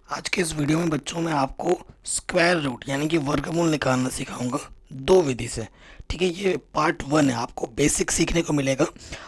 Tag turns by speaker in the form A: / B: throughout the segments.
A: आज के इस वीडियो में बच्चों में आपको स्क्वायर रूट यानी कि वर्गमूल निकालना सिखाऊंगा दो विधि से। ठीक है, ये पार्ट 1 है, आपको बेसिक सीखने को मिलेगा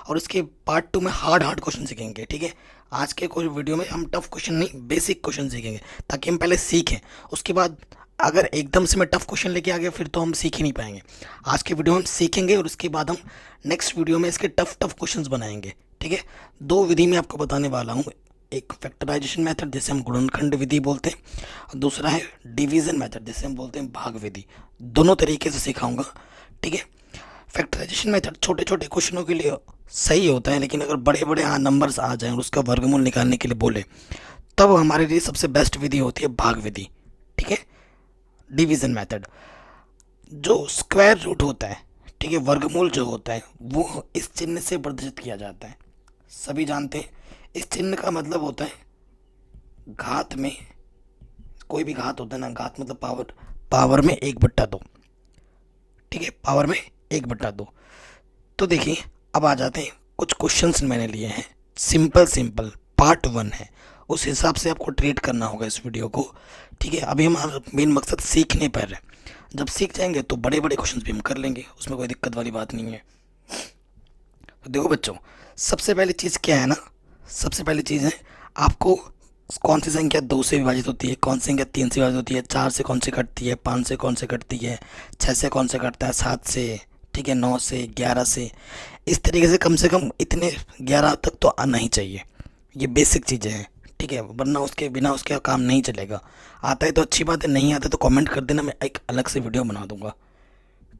A: और इसके पार्ट 2 में हार्ड हार्ड क्वेश्चन सीखेंगे। ठीक है, आज के कुछ वीडियो में हम टफ क्वेश्चन नहीं बेसिक क्वेश्चन सीखेंगे ताकि हम पहले सीखें, उसके बाद अगर एकदम से मैं टफ क्वेश्चन लेके आ गया फिर तो हम सीख ही नहीं पाएंगे। आज के वीडियो में हम सीखेंगे और उसके बाद हम नेक्स्ट वीडियो में इसके टफ टफ क्वेश्चंस बनाएंगे। ठीक है, दो विधि में आपको बताने वाला हूँ। एक फैक्टराइजेशन मेथड जिसे हम गुणनखंड विधि बोलते हैं और दूसरा है डिवीजन मेथड जिसे हम बोलते हैं भाग विधि। दोनों तरीके से सिखाऊंगा। ठीक है, फैक्टराइजेशन मेथड छोटे छोटे क्वेश्चनों के लिए सही होता है, लेकिन अगर बड़े बड़े नंबर्स आ जाएं और उसका वर्गमूल निकालने के लिए बोले तब हमारे लिए सबसे बेस्ट विधि होती है भाग विधि। ठीक है, डिवीजन मेथड जो स्क्वायर रूट होता है, ठीक है, वर्गमूल जो होता है वो इस चिन्ह से प्रदर्शित किया जाता है। सभी जानते हैं इस चिन्ह का मतलब होता है घात में, कोई भी घात होता है ना, घात मतलब पावर, पावर में 1/2। ठीक है, पावर में 1/2। तो देखिए अब आ जाते हैं, कुछ क्वेश्चंस मैंने लिए हैं, सिंपल सिंपल, पार्ट 1 है, उस हिसाब से आपको ट्रीट करना होगा इस वीडियो को। ठीक है, अभी हमारा मेन मकसद सीखने पर है, जब सीख जाएंगे तो बड़े बड़े क्वेश्चंस भी हम कर लेंगे, उसमें कोई दिक्कत वाली बात नहीं है। तो देखो बच्चों, सबसे पहली चीज़ क्या है ना, सबसे पहली चीज़ है आपको कौन सी संख्या 2 से विभाजित होती है, कौन सी संख्या 3 से विभाजित होती है, 4 से कौन से कटती है, 5 से कौन से कटती है, 6 से कौन से कटता है, 7 से, ठीक है, 9 से, 11 से। इस तरीके से कम इतने 11 तक तो आना ही चाहिए। ये बेसिक चीज़ें हैं। ठीक है, वरना उसके बिना उसका काम नहीं चलेगा। आता है तो अच्छी बात है, नहीं आता तो कमेंट कर देना, मैं एक अलग से वीडियो बना दूंगा।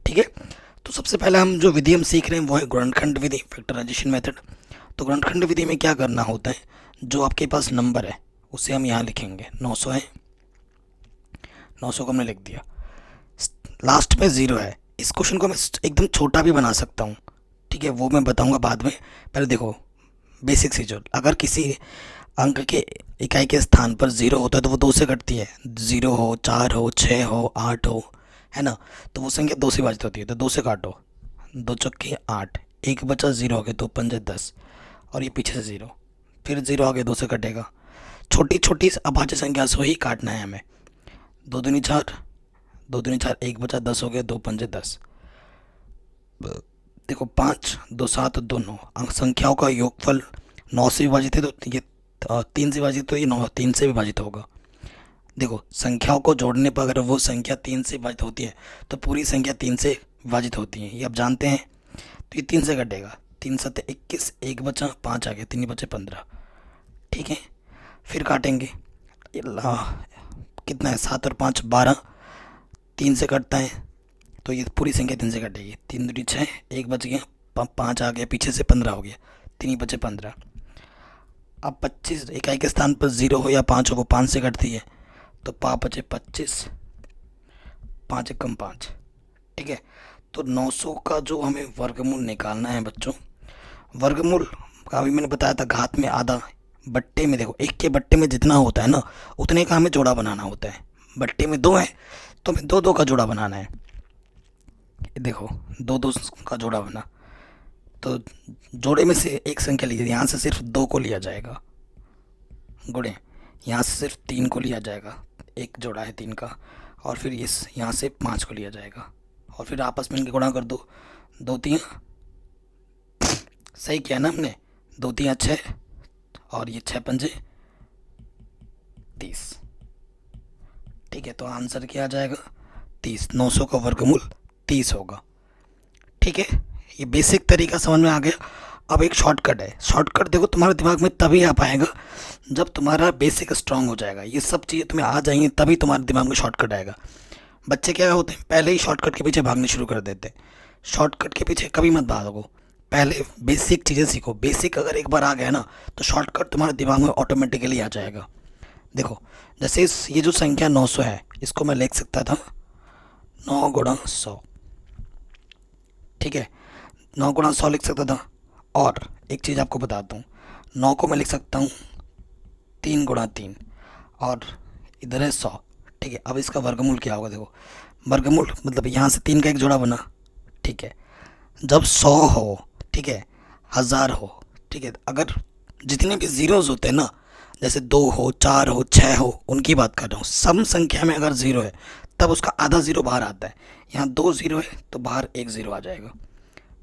A: ठीक है, तो सबसे पहले हम जो विधि हम सीख रहे हैं वो है गुणनखंड विधि, फैक्टराइजेशन मेथड। तो गुणनखंड विधि में क्या करना होता है, जो आपके पास नंबर है उसे हम यहाँ लिखेंगे। 900 है, 900 को हमने लिख दिया, लास्ट में 0 है। इस क्वेश्चन को मैं एकदम छोटा भी बना सकता हूँ। ठीक है, वो मैं बताऊँगा बाद में। पहले देखो बेसिक सी, जो अगर किसी अंक के इकाई के स्थान पर 0 होता है तो वो 2 से कटती है। 0 हो, 4 हो, 6 हो, 8 हो, है ना, तो वो संख्या 2 से विभाजित होती है। तो 2 से काटो, 2 चौके 8, एक बचा 0 हो गया, 2 पंजे 10, और ये पीछे से 0, फिर 0 आगे 2 से कटेगा। छोटी छोटी अभाज्य संख्या से ही काटना है हमें। 2 दूनी 4, 2 दूनी 4, एक बचा 10 हो गया, 2 पंजे 10। देखो 5 2 7 2 9, अंक संख्याओं का योगफल 9 से विभाजित है, तो ये 3 से विभाजित, तो ये 9 3 से विभाजित होगा। देखो संख्याओं को जोड़ने पर अगर वो संख्या 3 से विभाजित होती है तो पूरी संख्या 3 से विभाजित होती है, ये आप जानते हैं। तो ये 3 से कटेगा, 3 7 21, एक बचा 5 आ गया, 3 बचे 15। ठीक है, फिर काटेंगे, कितना है, 7 और 5 12, 3 से कटता है तो ये पूरी संख्या 3 से कटेगी। 3 दूनी 6, एक बच गया, 5 आ गया, पीछे से 15 हो गया, 3 ही बचे 15। अब 25 इकाई के स्थान पर 0 हो या 5 हो, वो 5 से कटती है, तो 5 बचे 25, 5 एकम 5। ठीक है, तो 900 का जो हमें वर्गमूल निकालना है बच्चों, वर्गमूल का अभी मैंने बताया था घात में आधा। बट्टे में देखो, एक के बट्टे में जितना होता है ना उतने का हमें जोड़ा बनाना होता है। बट्टे में 2 है तो हमें 2 2 का जोड़ा बनाना है। देखो 2 2 का जोड़ा बना, तो जोड़े में से एक संख्या लीजिए, यहाँ से सिर्फ 2 को लिया जाएगा गुणे, यहाँ से सिर्फ 3 को लिया जाएगा, एक जोड़ा है 3 का, और फिर इस यहाँ से 5 को लिया जाएगा, और फिर आपस में इनके गुणा कर दो। 2 3, सही किया ना हमने, 2 3 6, और ये 6 पंजे 30। ठीक है, तो आंसर क्या आ जाएगा, 30। 900 का वर्गमूल 30 होगा। ठीक है, ये बेसिक तरीका समझ में आ गया। अब एक शॉर्टकट है, शॉर्टकट देखो तुम्हारे दिमाग में तभी आ पाएगा जब तुम्हारा बेसिक स्ट्रांग हो जाएगा, ये सब चीज़ें तुम्हें आ जाएंगी तभी तुम्हारे दिमाग में शॉर्टकट आएगा। बच्चे क्या होते हैं, पहले ही शॉर्टकट के पीछे भागने शुरू कर देते हैं। शॉर्टकट के पीछे कभी मत भागो, पहले बेसिक चीज़ें सीखो। बेसिक अगर एक बार आ गया ना तो शॉर्टकट तुम्हारे दिमाग में ऑटोमेटिकली आ जाएगा। देखो जैसे ये जो संख्या 900 है, इसको मैं लिख सकता था 9 गुणा 100। ठीक है, 9 गुणा 100 लिख सकता था। और एक चीज़ आपको बताता हूँ, 9 को मैं लिख सकता हूँ 3 गुणा 3, और इधर है 100। ठीक है, अब इसका वर्गमूल क्या होगा, देखो वर्गमूल मतलब यहाँ से 3 का एक जोड़ा बना। ठीक है, जब 100 हो, ठीक है, 1000 हो, ठीक है, अगर जितने भी ज़ीरोज़ होते हैं ना, जैसे 2 हो, 4 हो, 6 हो, उनकी बात कर रहा हूँ। सम संख्या में अगर ज़ीरो है तब उसका आधा ज़ीरो बाहर आता है। यहाँ 2 ज़ीरो है तो बाहर एक ज़ीरो आ जाएगा।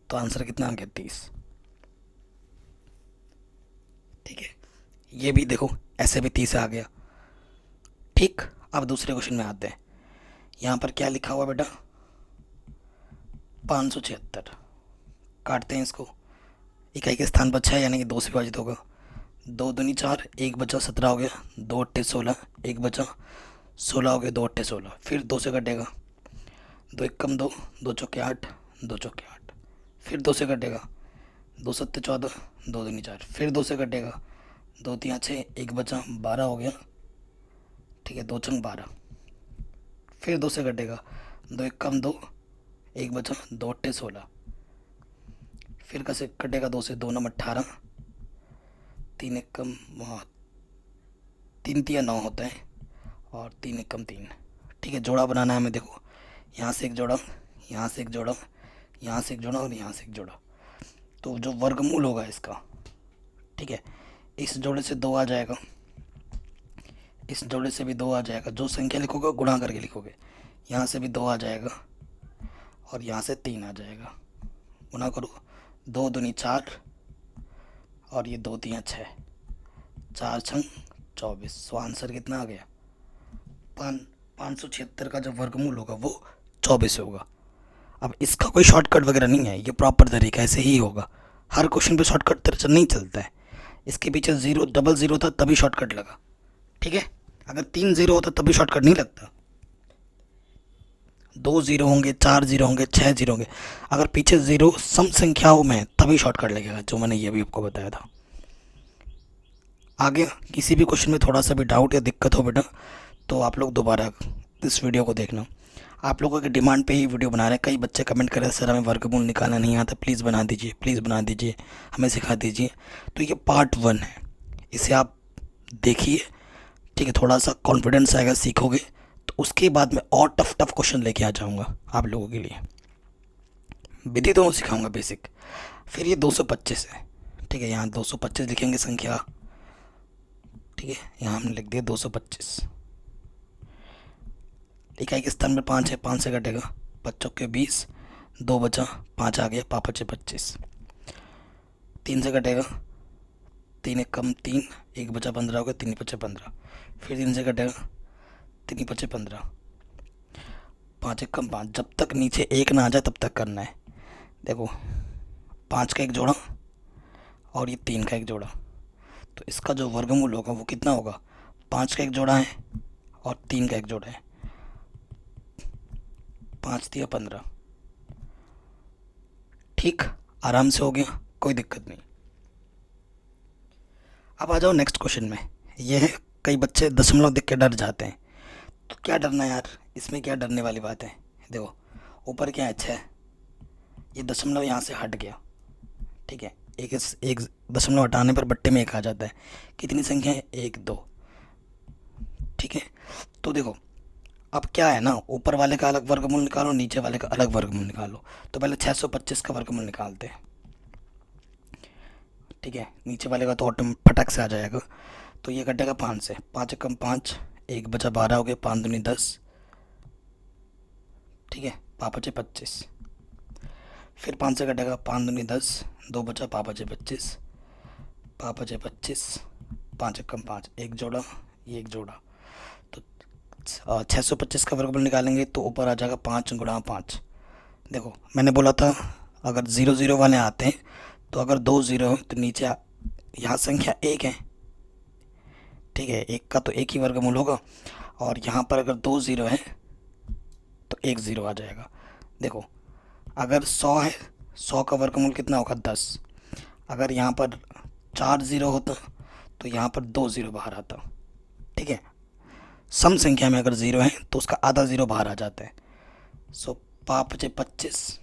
A: तो आंसर कितना आ गया? 30। ठीक है, ये भी देखो ऐसे भी 30 आ गया। ठीक, अब दूसरे क्वेश्चन में आते हैं। यहाँ पर क्या लिखा हुआ बेटा? 576। काटते हैं इसको। इकाई के स्थान पर 6 यानी कि 2 से विभाजित होगा। 2 दूनी 4, एक बचा 17 हो गया, 2 अट्ठे 16, एक बचा 16 हो गया, 2 अट्ठे 16, फिर 2 से कटेगा, 2 एक कम 2, 2 चौके 8, 2 चौके 8, फिर 2 से कटेगा, 2 सत्ते 14, 2 दूनी 4, फिर 2 से कटेगा, 2 तिया 6, एक बचा 12 हो गया। ठीक है, 2 चंग 12, फिर 2 से कटेगा, 2 एक कम 2, एक बचा, 2 अट्ठे 16, फिर कैसे कटेगा, 2 से 2 नम 18, 3 एक कम 3 तिया 9 होता है, और 3 एक कम 3। ठीक है, जोड़ा बनाना है हमें। देखो यहाँ से एक जोड़ा, यहाँ से एक जोड़ा, यहाँ से एक जोड़ा और यहाँ से एक जोड़ा। तो जो वर्गमूल होगा इसका, ठीक है, इस जोड़े से 2 आ जाएगा, इस जोड़े से भी 2 आ जाएगा। जो संख्या लिखोगे गुणा करके लिखोगे। यहाँ से भी 2 आ जाएगा और यहाँ से 3 आ जाएगा। गुणा करो, 2 दूनी 4 और ये 2 तिया 6, 4 छंग 24। सो आंसर कितना आ गया? 576 का जो वर्गमूल होगा वो 24 होगा। अब इसका कोई शॉर्टकट वगैरह नहीं है, ये प्रॉपर तरीका ऐसे ही होगा। हर क्वेश्चन पे शॉर्टकट तरह नहीं चलता है। इसके पीछे ज़ीरो डबल ज़ीरो था तभी शॉर्टकट लगा। ठीक है, अगर 3 ज़ीरो होता तभी शॉर्टकट नहीं लगता। 2 ज़ीरो होंगे, 4 ज़ीरो होंगे, 6 ज़ीरो होंगे। अगर पीछे ज़ीरो सम संख्याओं में तभी शॉर्टकट लगेगा, जो मैंने ये भी आपको बताया था। आगे किसी भी क्वेश्चन में थोड़ा सा भी डाउट या दिक्कत हो बेटा, तो आप लोग दोबारा इस वीडियो को देखना। आप लोगों की डिमांड पे ही वीडियो बना रहे हैं। कई बच्चे कमेंट कर रहे हैं सर हमें वर्गमूल निकालना नहीं आता, प्लीज़ बना दीजिए, प्लीज़ बना दीजिए, हमें सिखा दीजिए। तो ये पार्ट 1 है, इसे आप देखिए। ठीक है, थोड़ा सा कॉन्फिडेंस आएगा, सीखोगे तो उसके बाद मैं और टफ टफ क्वेश्चन लेके आ जाऊँगा आप लोगों के लिए। विधि दोनों सिखाऊंगा, बेसिक। फिर ये 225 है। ठीक है, यहाँ 225 लिखेंगे संख्या। ठीक है, यहाँ हमने लिख दिया 225। इकाई के स्थान में 5 है, 5 से कटेगा, 5 चौके 20, 2 बचा, 5 आ गया, 5 पचे 25, 3 से कटेगा, 3 एक कम 3, एक बचा 15 हो गया, 3 पचे 15, फिर 3 से कटेगा, 3 पचे 15, 5 एक कम 5। जब तक नीचे एक ना आ जाए तब तक करना है। देखो 5 का एक जोड़ा और ये 3 का एक जोड़ा, तो इसका जो वर्गमूल होगा वो कितना होगा? 5 का एक जोड़ा है और 3 का एक जोड़ा है, 5 दिया 15। ठीक, आराम से हो गया, कोई दिक्कत नहीं। अब आ जाओ नेक्स्ट क्वेश्चन में। ये है, कई बच्चे दशमलव देख के डर जाते हैं। तो क्या डरना यार, इसमें क्या डरने वाली बात है? देखो ऊपर क्या है 6, ये दशमलव यहाँ से हट गया। ठीक है, एक दशमलव हटाने पर बट्टे में 1 आ जाता है। कितनी संख्या है? 1 2। ठीक है, तो देखो अब क्या है ना, ऊपर वाले का अलग वर्गमूल निकालो, नीचे वाले का अलग वर्गमूल निकालो। तो पहले 625 का वर्गमूल निकालते हैं। ठीक है, नीचे वाले का तो ऑटोमेटिक फटक से आ जाएगा। तो ये कटेगा 5 से, 5 कम 5, एक बचा 12 हो गया, 5 दूनी 10। ठीक है, 5 बचे 25, फिर 5 से कटेगा, 5 दूनी 10, 2 बचा, 5 बचे 25, 5 बचे 25, 5 कम 5, एक जोड़ा, ये एक जोड़ा। तो 625 का वर्गमूल निकालेंगे तो ऊपर आ जाएगा 5 गुणा 5। देखो मैंने बोला था अगर 0 0 वाले आते हैं तो अगर 2 0 हो तो नीचे यहाँ संख्या 1 है। ठीक है, 1 का तो 1 ही वर्गमूल होगा, और यहाँ पर अगर 2 0 है तो 1 0 आ जाएगा। देखो अगर 100 है, 100 का वर्गमूल कितना होगा? 10। अगर यहाँ पर 4 0 होता तो यहाँ पर 2 0 बाहर आता। ठीक है, सम संख्या में अगर 0 है तो उसका आधा 0 बाहर आ जाता है। सो 5 बचे 25,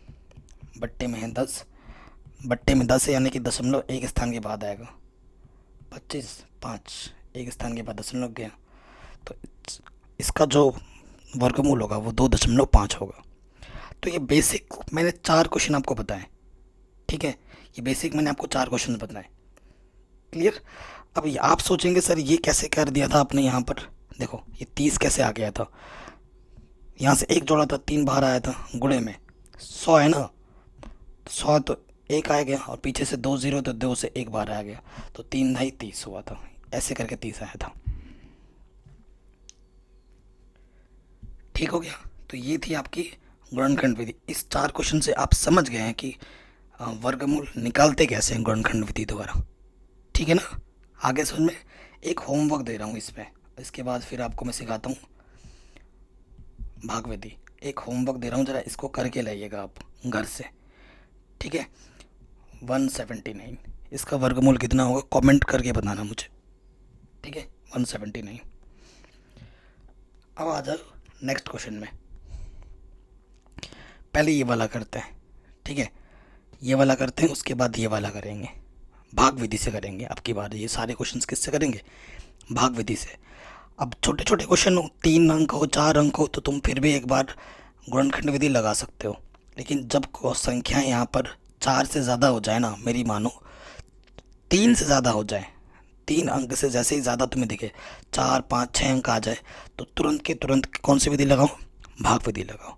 A: बट्टे में है 10, बट्टे में 10 है यानी कि दशमलव एक स्थान के बाद आएगा। 25 5 एक स्थान के बाद दशमलव गया, तो इसका जो वर्गमूल होगा वो 2.5 होगा। तो ये बेसिक मैंने 4 क्वेश्चन आपको बताए। ठीक है, ये बेसिक मैंने आपको 4 क्वेश्चन बताए। क्लियर। अब ये आप सोचेंगे सर ये कैसे कर दिया था आपने यहाँ पर, देखो ये 30 कैसे आ गया था, यहाँ से एक जोड़ा था 3 बाहर आया था गुणे में, 100 है ना, 100 तो एक आ गया और पीछे से 2 जीरो तो 2 से एक बार आ गया, तो 3 ढाई 30 हुआ था, ऐसे करके 30 आया था। ठीक हो गया। तो ये थी आपकी गुणनखंड विधि। इस 4 क्वेश्चन से आप समझ गए हैं कि वर्गमूल निकालते कैसे हैं गुणनखंड विधि द्वारा। ठीक है ना। आगे समझ में। एक होमवर्क दे रहा हूँ इस पे, इसके बाद फिर आपको मैं सिखाता हूँ भाग विधि। एक होमवर्क दे रहा हूँ, ज़रा इसको करके लाइएगा आप घर से। ठीक है। 179 इसका वर्गमूल कितना होगा कमेंट करके बताना मुझे। ठीक है 179। अब आ जाओ नेक्स्ट क्वेश्चन में। पहले ये वाला करते हैं। ठीक है ये वाला करते हैं, उसके बाद ये वाला करेंगे, भाग विधि से करेंगे। अब की बार ये सारे क्वेश्चंस किससे करेंगे, भाग विधि से। अब छोटे छोटे क्वेश्चन हो, 3 अंक हो 4 अंक हो, तो तुम फिर भी एक बार गुणनखंड विधि लगा सकते हो। लेकिन जब संख्या यहाँ पर 4 से ज़्यादा हो जाए ना, मेरी मानो 3 से ज़्यादा हो जाए, 3 अंक से जैसे ही ज़्यादा तुम्हें दिखे, 4 5 6 अंक आ जाए, तो तुरंत के तुरंत कौन सी विधि लगाओ, भाग विधि लगाओ।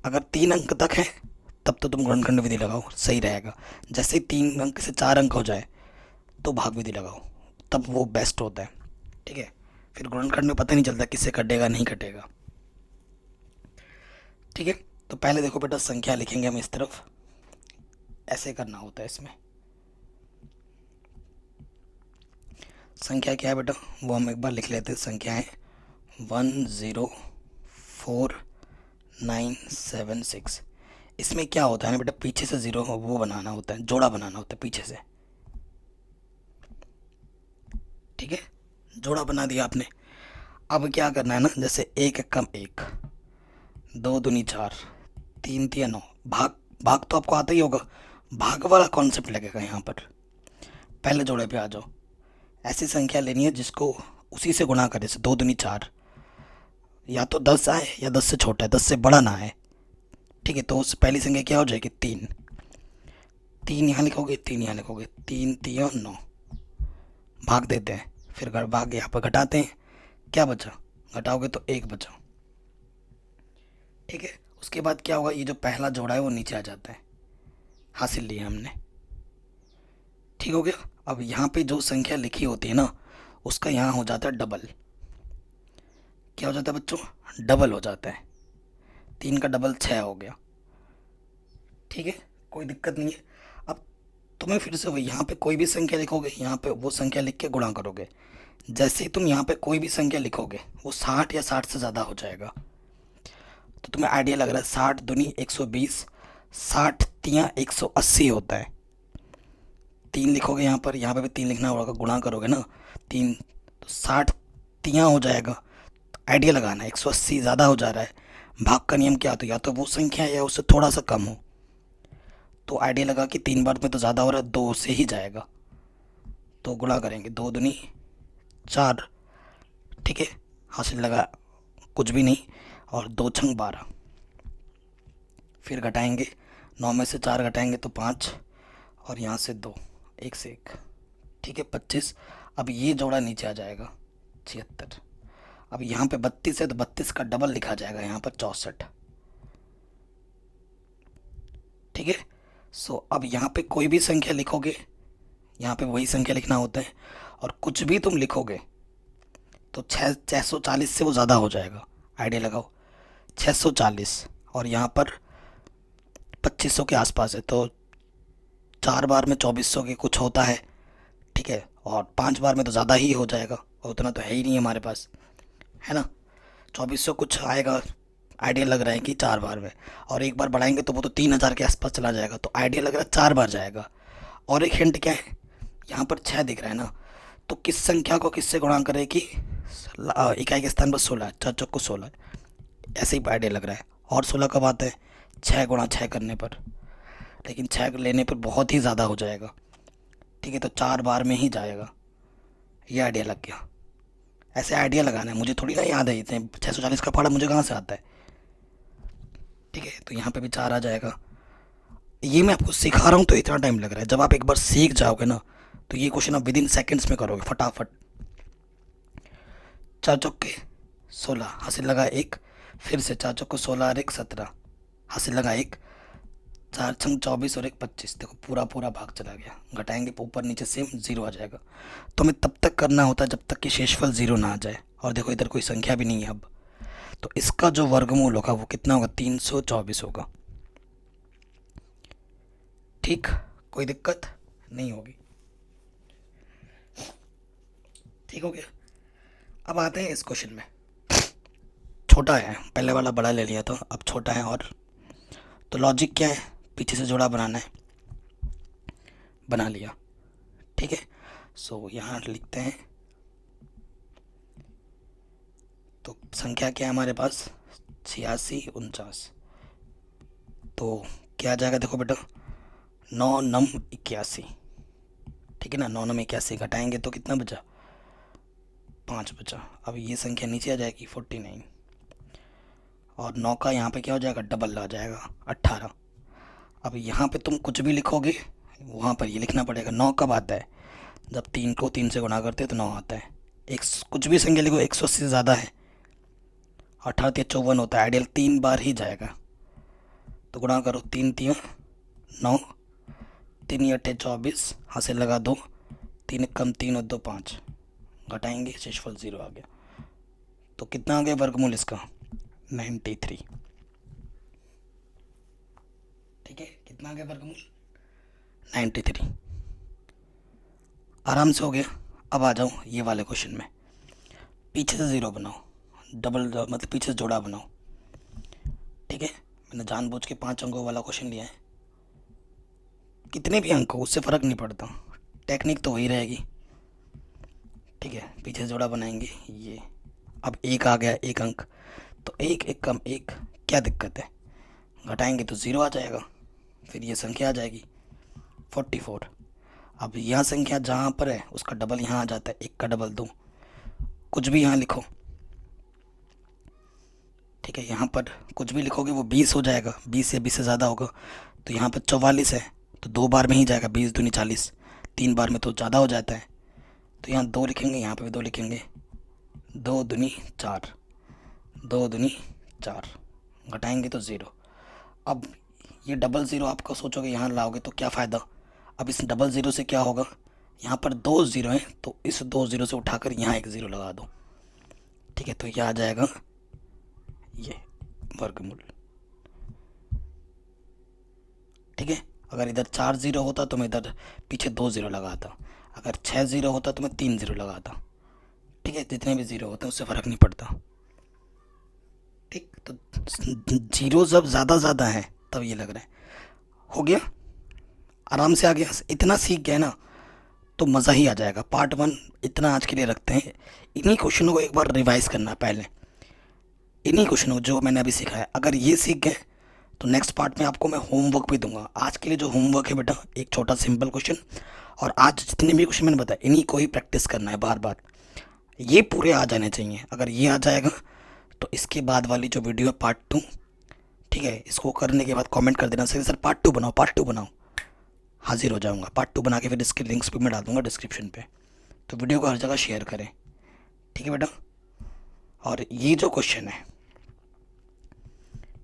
A: अगर 3 अंक तक है तब तो तुम गुणनखंड विधि लगाओ, सही रहेगा। जैसे ही 3 अंक से 4 अंक हो जाए तो भाग विधि लगाओ, तब वो बेस्ट होता है। ठीक है फिर गुणनखंड में पता नहीं चलता किससे कटेगा नहीं कटेगा। ठीक है तो पहले देखो बेटा, संख्या लिखेंगे हम इस तरफ, ऐसे करना होता है इसमें। संख्या क्या है बेटा, वो हम एक बार लिख लेते हैं। संख्या है 104976। इसमें क्या होता है ना बेटा, पीछे से जीरो वो बनाना होता है, जोड़ा बनाना होता है पीछे से। ठीक है जोड़ा बना दिया आपने। अब क्या करना है ना, जैसे 1 कम 1, 2 दूनी 4, 3 तिया 9, भाग भाग तो आपको आता ही होगा, भाग वाला कॉन्सेप्ट लगेगा यहाँ पर। पहले जोड़े पे आ जाओ। ऐसी संख्या लेनी है जिसको उसी से गुणा करे, जैसे 2 दूनी 4, या तो 10 आए या 10 से छोटा है, 10 से बड़ा ना आए। ठीक है तो उस पहली संख्या क्या हो जाएगी, 3। 3 यहाँ लिखोगे, 3 यहाँ लिखोगे, 3 तिया 9, भाग देते हैं। फिर भाग यहाँ पर घटाते हैं, क्या बचा, घटाओगे तो 1 बचा। ठीक है उसके बाद क्या होगा, ये जो पहला जोड़ा है वो नीचे आ जाता है, हासिल लिया हमने। ठीक हो गया। अब यहाँ पे जो संख्या लिखी होती है ना, उसका यहाँ हो जाता है डबल। क्या हो जाता है बच्चों, डबल हो जाता है। 3 का डबल 6 हो गया। ठीक है कोई दिक्कत नहीं है। अब तुम्हें फिर से वही, यहाँ पे कोई भी संख्या लिखोगे, यहाँ पे वो संख्या लिख के गुणा करोगे। जैसे ही तुम यहाँ पे कोई भी संख्या लिखोगे, वो 60 या 60 से ज़्यादा हो जाएगा। तो तुम्हें आइडिया लग रहा है, 60 दूनी 120, 60 तियाँ 180 होता है। 3 लिखोगे यहाँ पर, यहाँ पे भी 3 लिखना होगा, गुणा करोगे ना 3, तो 60 तियाँ हो जाएगा। आइडिया लगाना, 180 ज़्यादा हो जा रहा है, भाग का नियम क्या होता है, या तो वो संख्या है या उससे थोड़ा सा कम हो। तो आइडिया लगा कि 3 बार में तो ज़्यादा हो रहा है, 2 से ही जाएगा, तो गुणा करेंगे, 2 दूनी 4। ठीक है हासिल लगा कुछ भी नहीं, और 2 छंग 12। फिर घटाएंगे, 9 में से 4 घटाएंगे तो 5, और यहाँ से 2, 1 से 1। ठीक है 25। अब ये जोड़ा नीचे आ जाएगा 76। अब यहाँ पे 32 है तो 32 का डबल लिखा जाएगा यहाँ पर 64। ठीक है सो अब यहाँ पे कोई भी संख्या लिखोगे, यहाँ पे वही संख्या लिखना होता है, और कुछ भी तुम लिखोगे तो 640 से वो ज़्यादा हो जाएगा। आइडिया लगाओ, 640 और यहाँ पर 2500 के आसपास है, तो 4 बार में 2400 के कुछ होता है। ठीक है और 5 बार में तो ज़्यादा ही हो जाएगा, और उतना तो है ही नहीं हमारे पास, है ना। 2400 कुछ आएगा, आइडिया लग रहा है कि 4 बार में, और एक बार बढ़ाएंगे तो वो तो 3000 के आसपास चला जाएगा, तो आइडिया लग रहा है 4 बार जाएगा। और एक हिंट क्या है, यहाँ पर 6 दिख रहा है ना, तो किस संख्या को किससे गुणा करें कि इकाई के स्थान पर 16, 4 चौको 16, ऐसे ही आइडिया लग रहा है। और 16 कब आता है, 6 गुणा 6 करने पर, लेकिन 6 लेने पर बहुत ही ज़्यादा हो जाएगा। ठीक है तो 4 बार में ही जाएगा, ये आइडिया लग गया। ऐसे आइडिया लगाना है, मुझे थोड़ी ना याद है, इतने 640 का पढ़ा मुझे कहाँ से आता है। ठीक है तो यहाँ पे भी 4 आ जाएगा। ये मैं आपको सिखा रहा हूँ तो इतना टाइम लग रहा है, जब आप एक बार सीख जाओगे ना तो ये क्वेश्चन आप विद इन सेकेंड्स में करोगे फटाफट। 4 चौके 16, हासिल लगा 1, फिर से 4 चौके 16 और 1 17, हासिल लगा 1, 4 छंग 24 और 1 25। देखो पूरा पूरा भाग चला गया, घटाएंगे ऊपर नीचे सेम 0 आ जाएगा। तो हमें तब तक करना होता है जब तक कि शेषफल 0 ना आ जाए। और देखो इधर कोई संख्या भी नहीं है अब, तो इसका जो वर्गमूल होगा वो कितना होगा, 324 होगा। ठीक, कोई दिक्कत नहीं होगी। ठीक हो गया। अब आते हैं इस क्वेश्चन में। छोटा है, पहले वाला बड़ा ले लिया तो अब छोटा है। और तो लॉजिक क्या है, पीछे से जोड़ा बनाना है, बना लिया। ठीक है, सो यहाँ लिखते हैं। तो संख्या क्या है हमारे पास, 86 49। तो क्या आ जाएगा, देखो बेटा 9 9 81। ठीक है ना, 9 9 81 घटाएंगे तो कितना बचा, 5 बचा। अब ये संख्या नीचे आ जाएगी 49, और 9 का यहाँ पे क्या हो जाएगा, डबल आ जाएगा 18। अब यहाँ पे तुम कुछ भी लिखोगे वहाँ पर ये लिखना पड़ेगा। 9 कब आता है, जब 3 को 3 से गुणा करते हैं तो 9 आता है। एक कुछ भी संख्या लिखो 180 से ज़्यादा है, 18 या 54 होता है, आइडियल 3 बार ही जाएगा। तो गुणा करो, 3 3 9, 3 8 24, हासिल लगा 2, 3 कम 3 और 2 5, घटाएंगे शेषफल 0 आ गया। तो कितना आ गया वर्गमूल इसका, 93। ठीक है, कितना आ गया वर्गमूल, 93। आराम से हो गया। अब आ जाओ ये वाले क्वेश्चन में, पीछे से 0 बनाओ, डबल मतलब पीछे से जोड़ा बनाओ। ठीक है, मैंने जानबूझ के 5 अंकों वाला क्वेश्चन लिया है। कितने भी अंक हो उससे फ़र्क नहीं पड़ता, टेक्निक तो वही रहेगी। ठीक है, पीछे से जोड़ा बनाएंगे ये। अब 1 आ गया 1 अंक, तो 1 1 कम 1, क्या दिक्कत है, घटाएंगे तो 0 आ जाएगा, फिर ये संख्या आ जाएगी 44। अब यह संख्या जहाँ पर है उसका डबल यहाँ आ जाता है, 1 का डबल 2, कुछ भी यहाँ लिखो। ठीक है, यहाँ पर कुछ भी लिखोगे वो 20 हो जाएगा, 20 या 20 से ज़्यादा होगा। तो यहाँ पर 44 है तो 2 बार में ही जाएगा, 20 दूनी 40, 3 बार में तो ज़्यादा हो जाता है। तो यहाँ 2 लिखेंगे, यहाँ पे भी 2 लिखेंगे, 2 दूनी 4, 2 दूनी 4, घटाएंगे तो 0। अब ये डबल 0 आपको सोचोगे यहाँ लाओगे तो क्या फ़ायदा। अब इस डबल 0 से क्या होगा, यहाँ पर 2 0 हैं तो इस 2 0 से उठाकर यहाँ 1 0 लगा दो। ठीक है, तो यह आ जाएगा ये वर्गमूल। ठीक है, अगर इधर 4 0 होता तो मैं इधर पीछे 2 0 लगाता, अगर 6 0 होता तो मैं 3 0 लगाता। ठीक है, जितने भी 0 होते हैं उससे फ़र्क नहीं पड़ता। ठीक, तो 0 जब ज़्यादा है तब ये लग रहा है। हो गया, आराम से आ गया, इतना सीख गए ना तो मज़ा ही आ जाएगा। पार्ट 1 इतना आज के लिए रखते हैं। इन्हीं क्वेश्चनों को एक बार रिवाइज करना पहले, इन्हीं क्वेश्चनों जो मैंने अभी सीखा है। अगर ये सीख गए तो नेक्स्ट पार्ट में आपको मैं होमवर्क भी दूंगा। आज के लिए जो होमवर्क है बेटा, एक छोटा सिंपल क्वेश्चन, और आज जितने भी क्वेश्चन मैंने बताया इन्हीं को ही प्रैक्टिस करना है बार बार। ये पूरे आ जाने चाहिए। अगर ये आ जाएगा तो इसके बाद वाली जो वीडियो है पार्ट 2, ठीक है, इसको करने के बाद कमेंट कर देना सर पार्ट 2 बनाओ, पार्ट 2 बनाओ। हाजिर हो जाऊंगा, पार्ट 2 बना के फिर इसके लिंक्स भी मैं डाल दूंगा डिस्क्रिप्शन पे। तो वीडियो को हर जगह शेयर करें, ठीक है बेटा। और ये जो क्वेश्चन है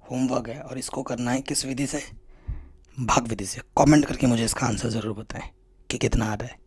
A: होमवर्क है, और इसको करना है किस विधि से, भाग विधि से। कमेंट करके मुझे इसका आंसर ज़रूर बताएं कि कितना आ रहा है।